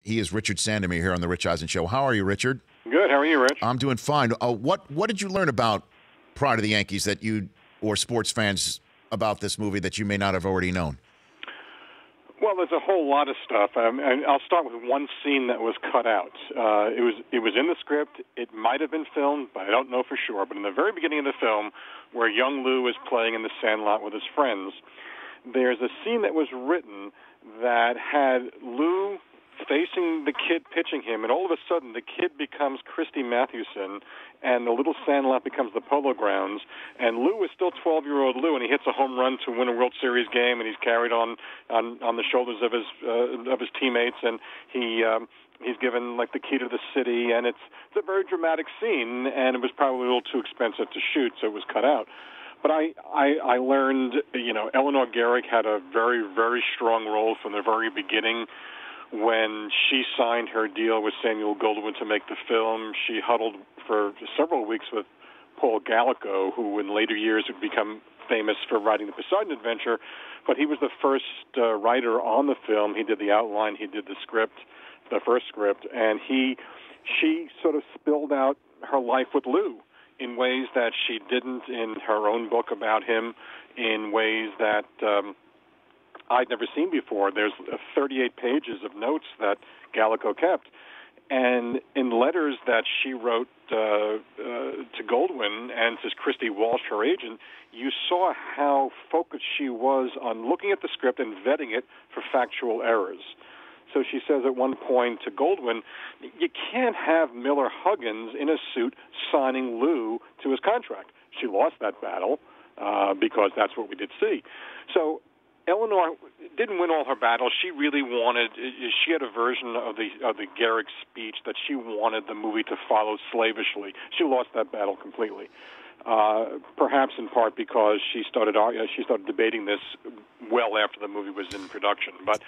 He is Richard Sandomir here on the Rich Eisen Show. How are you, Richard? Good. How are you, Rich? I'm doing fine. What did you learn about prior to the Yankees that you or sports fans about this movie that you may not have already known? Well, there's a whole lot of stuff. And I'll start with one scene that was cut out. It was in the script. It might have been filmed, but I don't know for sure. But in the very beginning of the film, where young Lou is playing in the sandlot with his friends, there's a scene that was written that had Lou facing the kid pitching him, and all of a sudden the kid becomes Christy Mathewson, and the little sandlot becomes the Polo Grounds, and Lou is still 12-year-old Lou, and he hits a home run to win a World Series game, and he's carried on the shoulders of his teammates, and he's given like the key to the city, and it's a very dramatic scene, and it was probably a little too expensive to shoot, so it was cut out. But I learned, Eleanor Garrick had a very, very strong role from the very beginning. When she signed her deal with Samuel Goldwyn to make the film, she huddled for several weeks with Paul Gallico, who in later years would become famous for writing The Poseidon Adventure. But he was the first writer on the film. He did the outline, he did the script, the first script, and she sort of spilled out her life with Lou in ways that she didn't in her own book about him, in ways that I'd never seen before. There's 38 pages of notes that Gallico kept. And in letters that she wrote to Goldwyn and to Christy Walsh, her agent, you saw how focused she was on looking at the script and vetting it for factual errors. So she says at one point to Goldwyn, you can't have Miller Huggins in a suit signing Lou to his contract. She lost that battle because that's what we did see. So Eleanor didn't win all her battles. She really wanted. She had a version of the Garrick speech that she wanted the movie to follow slavishly. She lost that battle completely, perhaps in part because she started debating this well after the movie was in production. But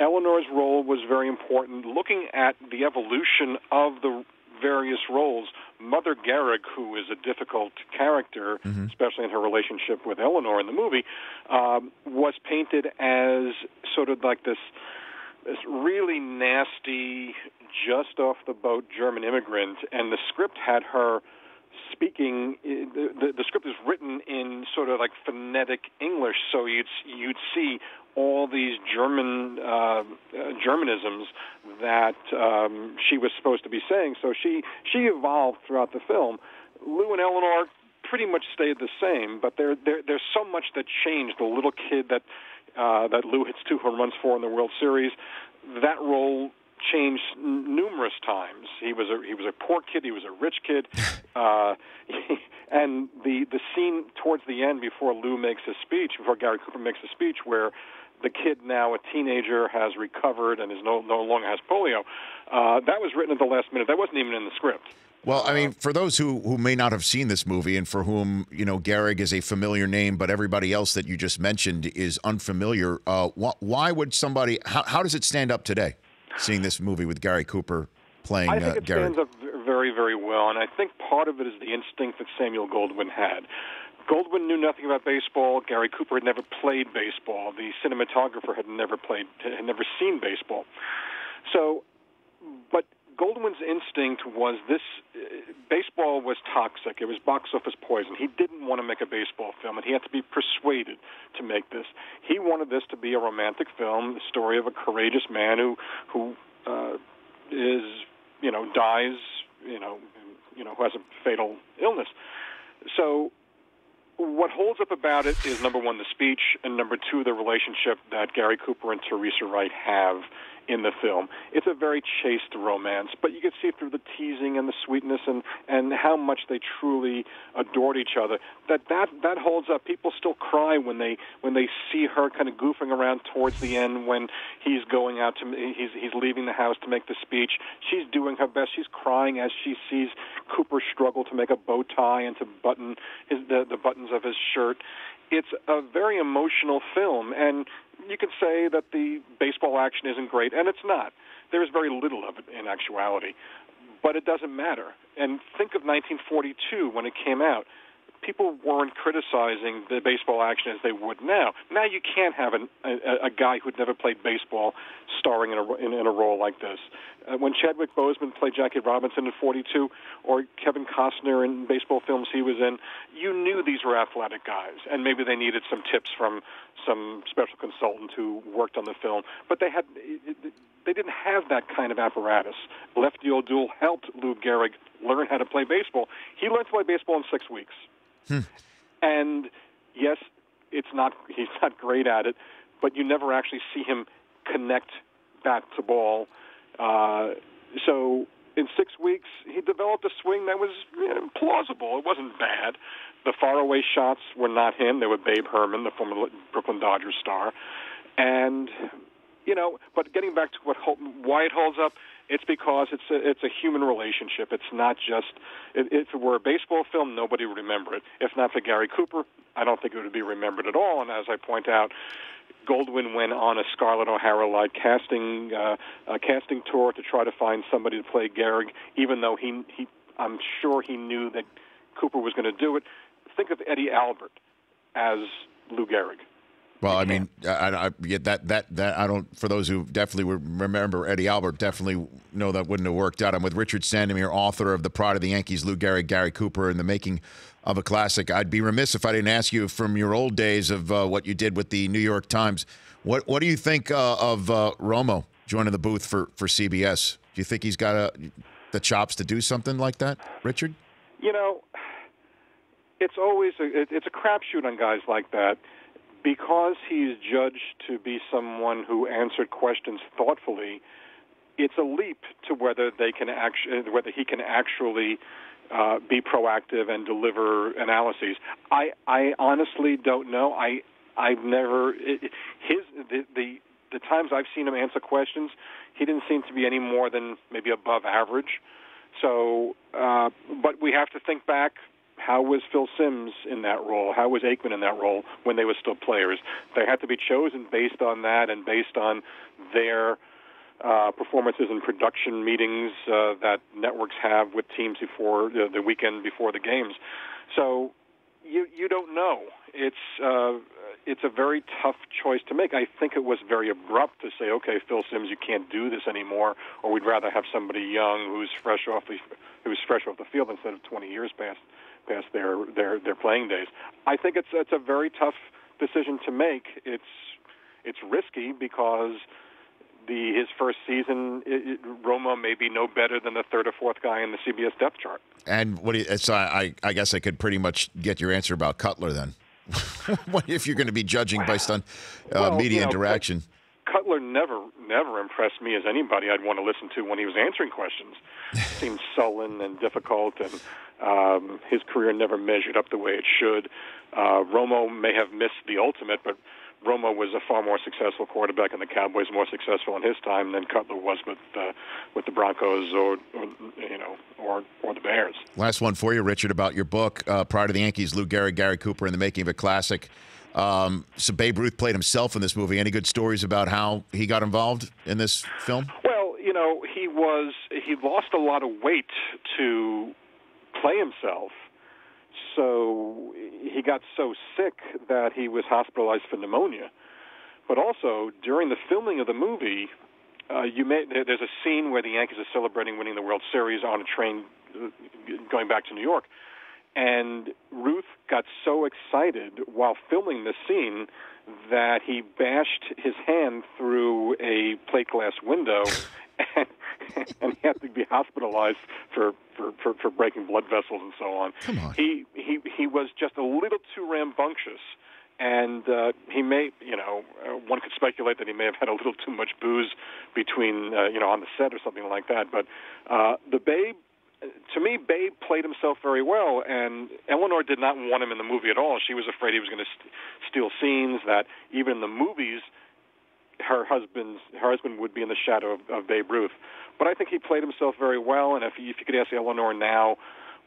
Eleanor's role was very important. Looking at the evolution of the various roles, Mother Garrick, who is a difficult character, especially in her relationship with Eleanor in the movie, was painted as sort of like this really nasty, just off the boat German immigrant, and the script had her speaking. The script is written in sort of like phonetic English, so you'd see all these Germanisms that she was supposed to be saying. So she evolved throughout the film. Lou and Eleanor pretty much stayed the same, but there's so much that changed. The little kid that Lou hits 2 home runs for in the World Series, that role changed numerous times. He was a poor kid. He was a rich kid, and the scene towards the end before Lou makes his speech, before Gary Cooper makes a speech, where the kid, now a teenager, has recovered and is no longer has polio. That was written at the last minute. That wasn't even in the script. Well, I mean, for those who may not have seen this movie and for whom, Garrick is a familiar name, but everybody else that you just mentioned is unfamiliar, why would somebody, how does it stand up today, seeing this movie with Gary Cooper playing Garrick? I think it stands up very, very well, and I think part of it is the instinct that Samuel Goldwyn had. Goldwyn knew nothing about baseball. Gary Cooper had never played baseball. The cinematographer had never seen baseball. So, but Goldwyn's instinct was this: baseball was toxic. It was box office poison. He didn't want to make a baseball film, and he had to be persuaded to make this. He wanted this to be a romantic film, the story of a courageous man who dies, who has a fatal illness. So what holds up about it is, number one, the speech, and number two, the relationship that Gary Cooper and Teresa Wright have in the film. It's a very chaste romance, but you can see through the teasing and the sweetness and how much they truly adored each other. That holds up. People still cry when they see her kind of goofing around towards the end when he's going out he's leaving the house to make the speech. She's doing her best. She's crying as she sees Cooper struggle to make a bow tie and to button the buttons of his shirt. It's a very emotional film, and you could say that the baseball action isn't great, and it's not. There is very little of it in actuality, but it doesn't matter. And think of 1942 when it came out. people weren't criticizing the baseball action as they would now. Now you can't have a guy who'd never played baseball starring in a role like this. When Chadwick Boseman played Jackie Robinson in 42, or Kevin Costner in baseball films he was in, you knew these were athletic guys, and maybe they needed some tips from some special consultant who worked on the film. But they didn't have that kind of apparatus. Lefty O'Doul helped Lou Gehrig learn how to play baseball. He learned to play baseball in 6 weeks. And yes, he's not great at it, but you never actually see him connect bat to ball. So in 6 weeks, he developed a swing that was plausible. It wasn't bad. The faraway shots were not him. They were Babe Herman, the former Brooklyn Dodgers star. And, but getting back to why it holds up, it's because it's a human relationship. It's not just if it were a baseball film, nobody would remember it. If not for Gary Cooper, I don't think it would be remembered at all. And as I point out, Goldwyn went on a Scarlett O'Hara-like casting tour to try to find somebody to play Gehrig, even though I'm sure he knew that Cooper was going to do it. Think of Eddie Albert as Lou Gehrig. Well, I mean, I don't. For those who definitely remember Eddie Albert, definitely know that wouldn't have worked out. I'm with Richard Sandomir, author of The Pride of the Yankees, Lou Gehrig, Gary Cooper, and the making of a classic. I'd be remiss if I didn't ask you from your old days of what you did with the New York Times. What do you think of Romo joining the booth for CBS? Do you think he's got the chops to do something like that, Richard? It's always it's a crapshoot on guys like that. Because he's judged to be someone who answered questions thoughtfully, it's a leap to whether he can actually be proactive and deliver analyses. I honestly don't know. I've never the times I've seen him answer questions, he didn't seem to be any more than maybe above average. So, but we have to think back. How was Phil Simms in that role? How was Aikman in that role when they were still players? They had to be chosen based on that and based on their performances in production meetings that networks have with teams before the weekend before the games. So you don't know. It's a very tough choice to make. I think it was very abrupt to say, okay, Phil Simms, you can't do this anymore, or we'd rather have somebody young who's fresh off the field instead of 20 years past their playing days. I think it's a very tough decision to make. It's risky because his first season, Romo may be no better than the third or fourth guy in the CBS depth chart. And I guess I could pretty much get your answer about Cutler then. If you're going to be judging based on media interaction. Cutler never impressed me as anybody I'd want to listen to when he was answering questions. Seemed sullen and difficult, and his career never measured up the way it should. Romo may have missed the ultimate, but Romo was a far more successful quarterback, and the Cowboys more successful in his time than Cutler was with the Broncos or the Bears. Last one for you, Richard, about your book, Pride of the Yankees, Lou Gehrig, Gary Cooper, and the Making of a Classic. So Babe Ruth played himself in this movie. Any good stories about how he got involved in this film? Well, he lost a lot of weight to play himself. So he got so sick that he was hospitalized for pneumonia. But also, during the filming of the movie, there's a scene where the Yankees are celebrating winning the World Series on a train going back to New York. And Ruth got so excited while filming this scene that he bashed his hand through a plate glass window, and he had to be hospitalized for breaking blood vessels and so on. Come on. He was just a little too rambunctious, and he may, one could speculate that he may have had a little too much booze between, on the set or something like that. But to me, Babe played himself very well, and Eleanor did not want him in the movie at all. She was afraid he was going to steal scenes, that even in the movies, her husband would be in the shadow of Babe Ruth. But I think he played himself very well, and if you could ask Eleanor now,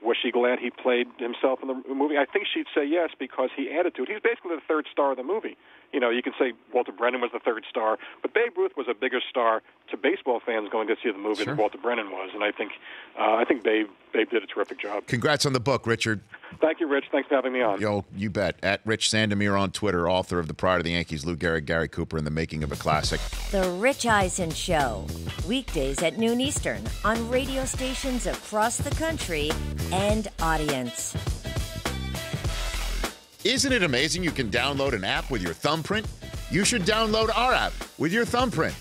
was she glad he played himself in the movie? I think she'd say yes, because he added to it. He's basically the third star of the movie. You can say Walter Brennan was the third star, but Babe Ruth was a bigger star to baseball fans going to see the movie than Walter Brennan was, and I think Babe did a terrific job. Congrats on the book, Richard. Thank you, Rich. Thanks for having me on. Yo, you bet. At Rich Sandomir on Twitter, author of The Pride of the Yankees, Lou Gehrig, Gary Cooper, and the Making of a Classic. The Rich Eisen Show, weekdays at noon Eastern on radio stations across the country and audience. Isn't it amazing you can download an app with your thumbprint? You should download our app with your thumbprint.